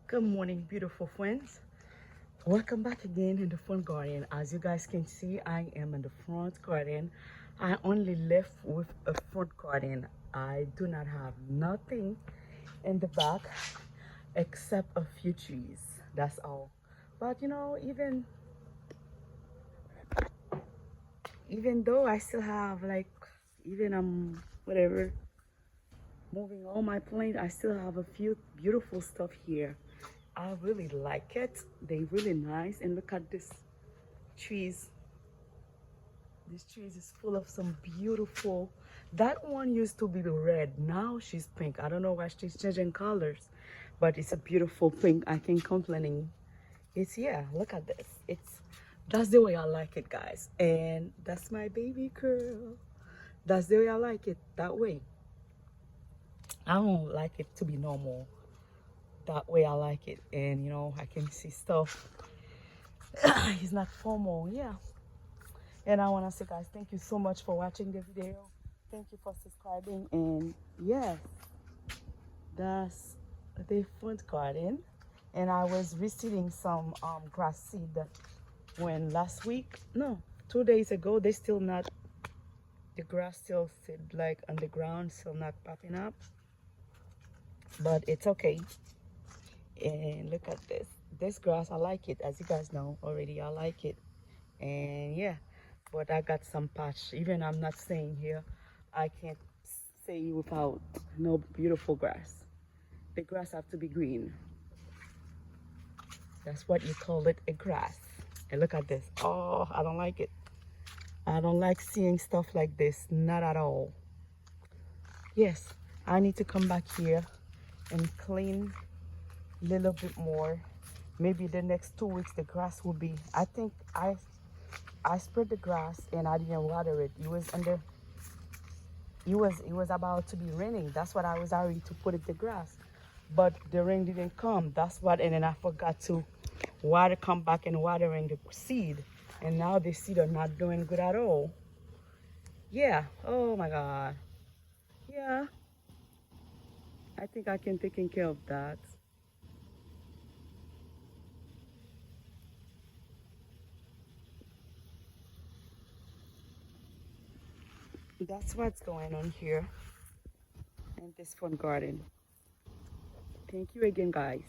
Good morning, beautiful friends. Welcome back again in the front garden. As you guys can see, I am in the front garden. I only left with a front garden. I do not have nothing in the back except a few trees. That's all. But you know, even though I still have like even whatever moving all my plants, I still have a few beautiful stuff here. I really like it. They really nice. And look at this trees. This trees is full of some beautiful. That one used to be the red. Now she's pink. I don't know why she's changing colors, but it's a beautiful pink. I can't complaining. It's yeah. Look at this. It's that's the way I like it, guys. And that's my baby girl. That's the way I like it. That way. I don't like it to be normal. That way I like it. And you know, I can see stuff. It's not formal. Yeah. And I want to say, guys, thank you so much for watching the video. Thank you for subscribing. And yes, that's the front garden. And I was receiving some grass seed when last week, no, 2 days ago, they still not, the grass still sit like on the ground, still not popping up. But it's okay. And look at this. This grass, I like it. As you guys know already, I like it. And yeah, but I got some patch. Even I'm not staying here, I can't stay without no beautiful grass. The grass have to be green. That's what you call it, a grass. And look at this. Oh, I don't like it. I don't like seeing stuff like this, not at all. Yes, I need to come back here and clean a little bit more. Maybe the next 2 weeks the grass will be, I think I spread the grass and I didn't water it. It was about to be raining. That's what I was hurried to put it the grass. But the rain didn't come. That's what, and then I forgot to come back and watering the seed. And now the seed are not doing good at all. Yeah. Oh my God. Yeah. I think I can take care of that. That's what's going on here in this front garden. Thank you again, guys.